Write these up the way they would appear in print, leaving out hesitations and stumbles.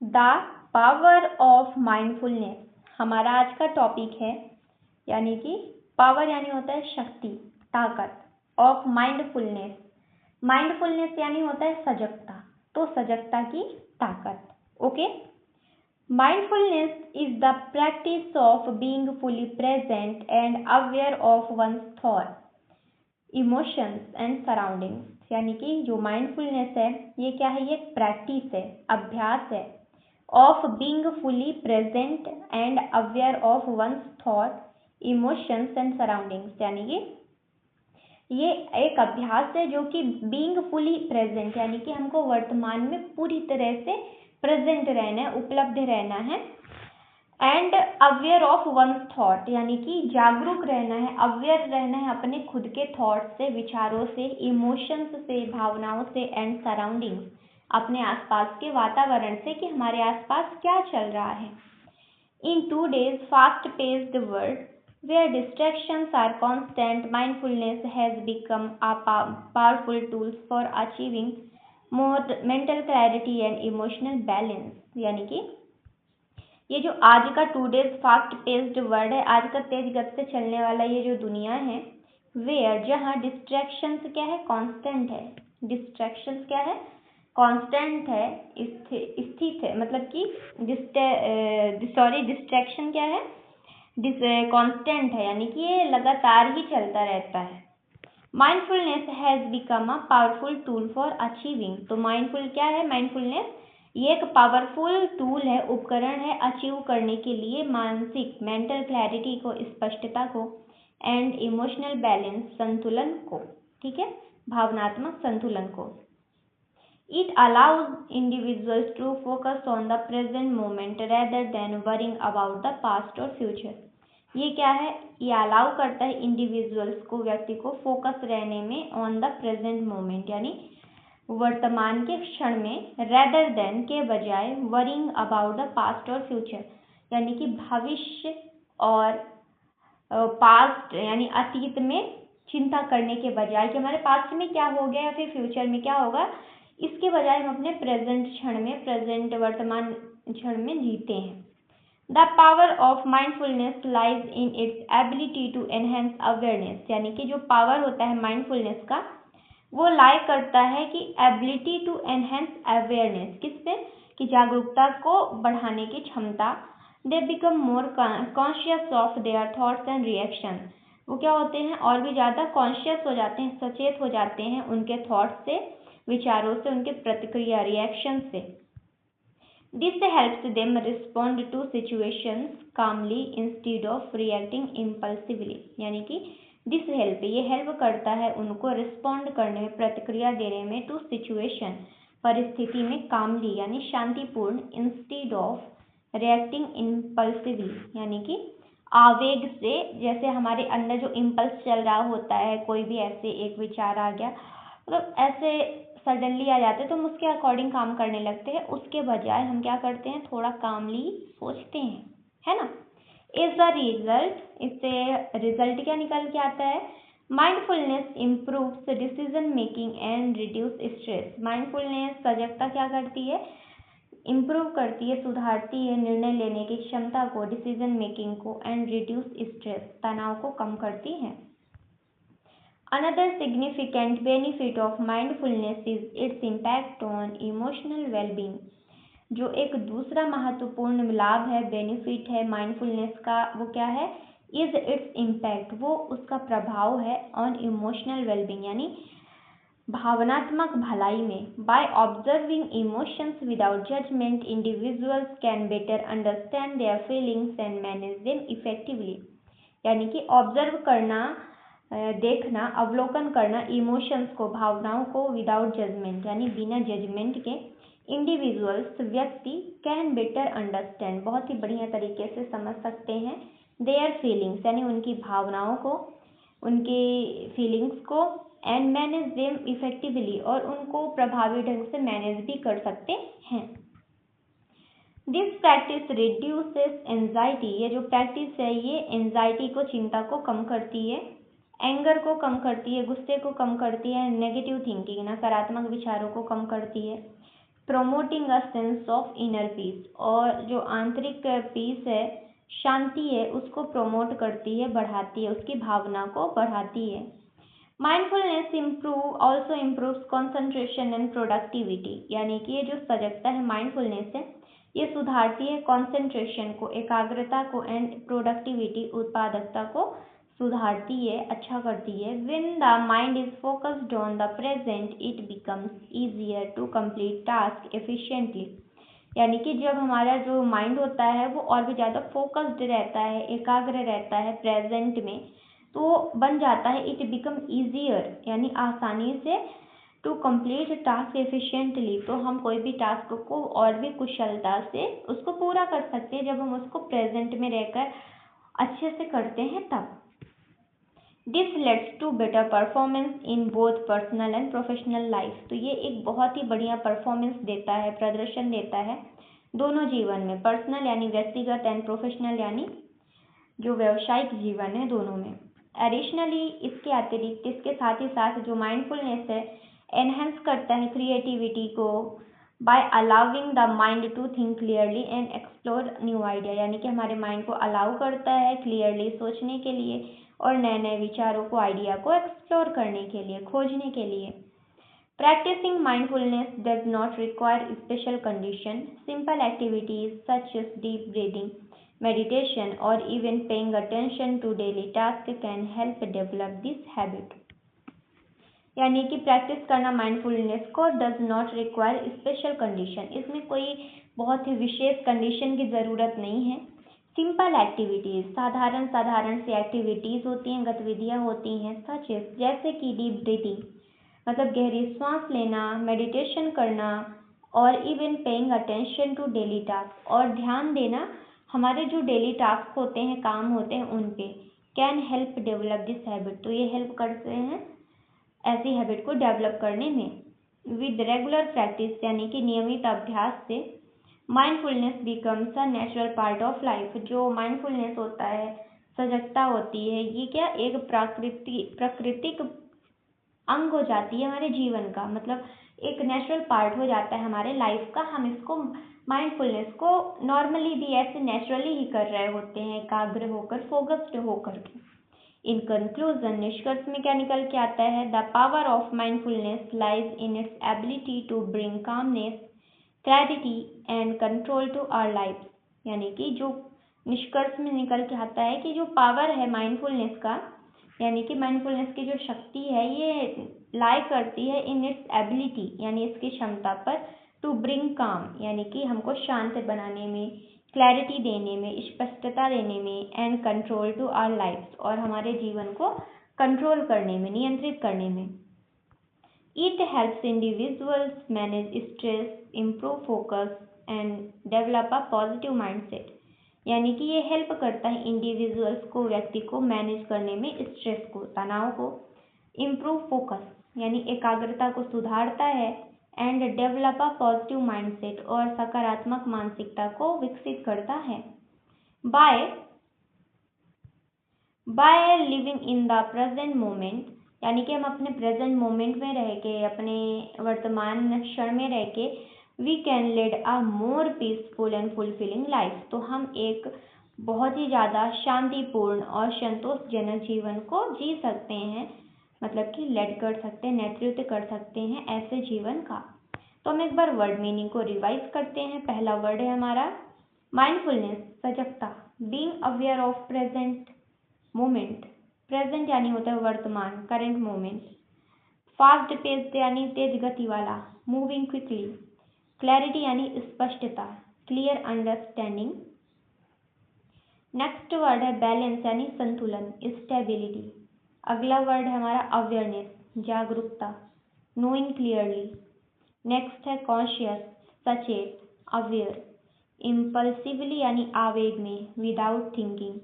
The power of mindfulness हमारा आज का टॉपिक है, यानी कि पावर यानी होता है शक्ति, ताकत, ऑफ माइंडफुलनेस। माइंडफुलनेस यानी होता है सजगता, तो सजगता की ताकत। Okay, mindfulness is the practice of being fully present and aware of one's thought, emotions and surroundings. यानी कि जो माइंडफुलनेस है ये क्या है, ये प्रैक्टिस है, अभ्यास है of being fully present and aware of one's thought, emotions and surroundings. यानी कि ये एक अभ्यास है जो कि बीइंग फुली प्रेजेंट यानी कि हमको वर्तमान में पूरी तरह से प्रेजेंट रहना है, उपलब्ध रहना है। And aware of one's thought यानी कि जागरूक रहना है, अवेयर रहना है अपने खुद के थॉट से, विचारों से, इमोशंस से, भावनाओं से, एंड सराउंडिंग्स, अपने आसपास के वातावरण से कि हमारे आसपास क्या चल रहा है। In today's fast paced world where distractions are constant, mindfulness has become a powerful tool for achieving more mental clarity and emotional balance। यानी कि ये जो आज का टूडेज फास्ट पेस्ड वर्ल्ड है, आज का तेज गति से चलने वाला ये जो दुनिया है, वेयर जहाँ डिस्ट्रैक्शंस क्या है, कांस्टेंट है। डिस्ट्रैक्शंस क्या है, कांस्टेंट है, स्थित है, मतलब कि डिस्ट्रैक्शन क्या है, कांस्टेंट है, यानी कि ये लगातार ही चलता रहता है। Mindfulness has become a powerful tool for achieving. तो माइंडफुल क्या है, माइंडफुलनेस ये एक पावरफुल टूल है, उपकरण है अचीव करने के लिए मानसिक, मेंटल क्लैरिटी को, स्पष्टता को, एंड इमोशनल बैलेंस, संतुलन को। ठीक है, भावनात्मक संतुलन को। It allows individuals to focus on the present moment rather than worrying about the past और फ्यूचर। ये क्या है, ये अलाउ करता है इंडिविजुअल्स को, व्यक्ति को फोकस रहने में ऑन द प्रेजेंट मोमेंट यानी वर्तमान के क्षण में, रेदर देन के बजाय, वरिंग अबाउट द पास्ट और फ्यूचर यानी कि भविष्य और पास्ट यानी अतीत में चिंता करने के बजाय कि हमारे पास्ट में क्या हो गया या फिर फ्यूचर में क्या होगा, इसके बजाय हम अपने प्रेजेंट क्षण में, प्रेजेंट वर्तमान क्षण में जीते हैं। The power of mindfulness lies in its ability to enhance awareness. यानी कि जो पावर होता है माइंडफुलनेस का, वो लाई करता है कि एबिलिटी टू एनहेंस अवेयरनेस, किससे, कि जागरूकता को बढ़ाने की क्षमता। They become more conscious of their thoughts and reaction. वो क्या होते हैं, और भी ज़्यादा कॉन्शियस हो जाते हैं, सचेत हो जाते हैं उनके थॉट्स से, विचारों से, उनके प्रतिक्रिया, रिएक्शन से। This helps them respond to situations calmly instead of reacting impulsively. यानी कि दिस हेल्प, ये हेल्प करता है उनको रिस्पॉन्ड करने में, प्रतिक्रिया देने में, टू सिचुएशन, परिस्थिति में, कामली यानी शांतिपूर्ण, इंस्टेड ऑफ रिएक्टिंग इम्पल्सिवली यानी कि आवेग से, जैसे हमारे अंदर जो इम्पल्स चल रहा होता है, कोई भी ऐसे एक विचार आ गया, मतलब ऐसे सडनली आ जाते हैं तो हम उसके अकॉर्डिंग काम करने लगते हैं, उसके बजाय हम क्या करते हैं, थोड़ा कामली सोचते हैं, है ना। इज द रिजल्ट, इससे रिजल्ट क्या निकल के आता है, mindfulness improves decision making and reduce stress. Mindfulness सजगता क्या करती है, इम्प्रूव करती है, सुधारती है निर्णय लेने की क्षमता को, डिसीजन मेकिंग को, एंड रिड्यूस स्ट्रेस, तनाव को कम करती है। Another significant benefit of mindfulness is its impact on emotional well-being। जो एक दूसरा महत्वपूर्ण लाभ है, बेनिफिट है माइंडफुलनेस का, वो क्या है, इज इट्स इम्पैक्ट, वो उसका प्रभाव है, ऑन इमोशनल वेलबींग यानी भावनात्मक भलाई में। By observing emotions without judgement, individuals can better understand their feelings and manage them effectively. यानी कि ऑब्जर्व करना, देखना, अवलोकन करना इमोशंस को, भावनाओं को, विदाउट जजमेंट यानी बिना जजमेंट के, इंडिविजुअल्स व्यक्ति, कैन बेटर अंडरस्टैंड बहुत ही बढ़िया तरीके से समझ सकते हैं, देयर फीलिंग्स यानी उनकी भावनाओं को, उनकी फीलिंग्स को, एंड मैनेज देम इफेक्टिवली और उनको प्रभावी ढंग से मैनेज भी कर सकते हैं। दिस प्रैक्टिस रिड्यूसेस एंजाइटी, ये जो प्रैक्टिस है ये एंजाइटी को, चिंता को कम करती है, एंगर को कम करती है, गुस्से को कम करती है, नेगेटिव थिंकिंग, नकारात्मक विचारों को कम करती है, promoting a sense of inner peace, और जो आंतरिक पीस है, शांति है, उसको प्रमोट करती है, बढ़ाती है, उसकी भावना को बढ़ाती है। Mindfulness also improves concentration and productivity, यानी कि ये जो सजगता है, माइंडफुलनेस है, ये सुधारती है कॉन्सेंट्रेशन को, एकाग्रता को, एंड प्रोडक्टिविटी, उत्पादकता को सुधारती है, अच्छा करती है। When the mind is focused on the present, it becomes easier to complete task efficiently, यानी कि जब हमारा जो माइंड होता है वो और भी ज़्यादा फोकस्ड रहता है, एकाग्र रहता है प्रेजेंट में, तो बन जाता है इट बिकम ईजियर, यानी आसानी से, टू कंप्लीट टास्क एफिशिएंटली, तो हम कोई भी टास्क को और भी कुशलता से उसको पूरा कर सकते हैं जब हम उसको प्रेजेंट में रहकर अच्छे से करते हैं तब। This leads to better performance in both personal and professional life, तो ये एक बहुत ही बढ़िया परफॉर्मेंस देता है, प्रदर्शन देता है दोनों जीवन में, पर्सनल यानी व्यक्तिगत एंड प्रोफेशनल यानी जो व्यावसायिक जीवन है, दोनों में। एडिशनली, इसके अतिरिक्त, इसके साथ ही साथ जो माइंडफुलनेस है एनहेंस करता है क्रिएटिविटी को, by allowing the mind to think clearly and explore new idea, यानी कि हमारे माइंड को अलाउ करता है क्लियरली सोचने के लिए और नए नए विचारों को, आइडिया को एक्सप्लोर करने के लिए, खोजने के लिए। Practising mindfulness does not require special condition, simple activities such as deep breathing, meditation, or even paying attention to daily tasks can help develop this habit, यानी कि प्रैक्टिस करना माइंडफुलनेस को does not require special condition, इसमें कोई बहुत ही विशेष condition की ज़रूरत नहीं है। सिंपल एक्टिविटीज़, साधारण सी एक्टिविटीज़ होती हैं, गतिविधियाँ होती हैं, सच जैसे कि डीप ब्रीथिंग, मतलब गहरी सांस लेना, मेडिटेशन करना, और even paying attention to daily task, और ध्यान देना हमारे जो डेली टास्क होते हैं, काम होते हैं, उन पे, can help develop this habit, तो ये हेल्प करते हैं ऐसी हैबिट को डेवलप करने में। विद रेगुलर प्रैक्टिस, यानी कि नियमित अभ्यास से, mindfulness becomes a natural part of life, जो माइंडफुलनेस होता है, सजगता होती है, ये क्या एक प्राकृतिक अंग हो जाती है हमारे जीवन का, मतलब एक नेचुरल पार्ट हो जाता है हमारे लाइफ का। हम इसको, माइंडफुलनेस को नॉर्मली भी ऐसे नेचुरली ही कर रहे होते हैं, एकाग्र होकर, फोकस्ड होकर के। इन कंक्लूजन, निष्कर्ष में क्या निकल के आता है? The power of mindfulness lies in its ability to bring calmness, clarity and control to our life, यानी कि जो निष्कर्ष में निकल के आता है कि जो पावर है माइंडफुलनेस का, यानी कि माइंडफुलनेस की जो शक्ति है, ये लाई करती है इन इट्स एबिलिटी, यानी इसकी क्षमता पर, टू ब्रिंग काम, यानी कि हमको शांत बनाने में, क्लैरिटी देने में, स्पष्टता देने में, and control to our life, और हमारे जीवन को कंट्रोल करने में, नियंत्रित करने में। It helps individuals manage stress, improve focus and develop a positive mindset, यानी कि ये हेल्प करता है इंडिविजुअल्स को, व्यक्ति को मैनेज करने में, स्ट्रेस को, तनाव को, इम्प्रूव फोकस यानी एकाग्रता को सुधारता है, and develop a positive mindset, और सकारात्मक मानसिकता को विकसित करता है। By living in the present moment, यानी कि हम अपने प्रेजेंट मोमेंट में रह के, अपने वर्तमान क्षण में रह के, we can lead a more peaceful and fulfilling life, तो हम एक बहुत ही ज़्यादा शांतिपूर्ण और संतोषजनक जीवन को जी सकते हैं, मतलब कि लीड कर सकते हैं, नेतृत्व कर सकते हैं ऐसे जीवन का। तो हम एक बार वर्ड मीनिंग को रिवाइज करते हैं। पहला वर्ड है हमारा माइंडफुलनेस, सजगता, being aware of present moment, present यानी होता है वर्तमान, करेंट मोमेंट। फास्ट पेस यानी तेज गति वाला, मूविंग क्विकली। क्लैरिटी यानी स्पष्टता, क्लियर अंडरस्टैंडिंग। नेक्स्ट वर्ड है बैलेंस यानी संतुलन, स्टेबिलिटी। अगला वर्ड है हमारा अवेयरनेस, जागरूकता, नोइंग क्लियरली। नेक्स्ट है कॉन्शियस, सचेत, अवेयर। इम्पल्सिवली यानी आवेग में, विदाउट थिंकिंग।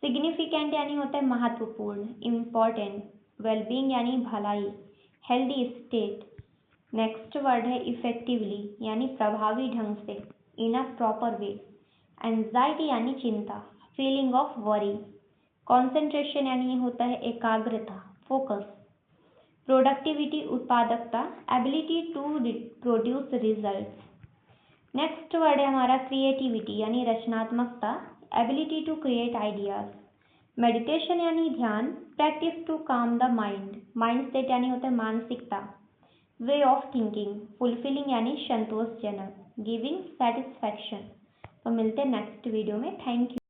सिग्निफिकेंट यानी होता है महत्वपूर्ण, इम्पॉर्टेंट। वेलबींग यानी भलाई, हेल्दी स्टेट। नेक्स्ट वर्ड है इफेक्टिवली यानी प्रभावी ढंग से, इन अ प्रॉपर वे। एंजाइटी यानी चिंता, फीलिंग ऑफ वरी। कॉन्सेंट्रेशन यानी होता है एकाग्रता, फोकस। प्रोडक्टिविटी उत्पादकता, ability to produce results. Next word है हमारा क्रिएटिविटी यानी रचनात्मकता, ability to create ideas. Meditation यानी ध्यान, practice to calm the mind, mind state यानी होता है मानसिकता। वे ऑफ थिंकिंग, फुलफिलिंग यानी संतोषजनक, गिविंग सेटिस्फैक्शन। तो मिलते हैं नेक्स्ट वीडियो में, थैंक यू।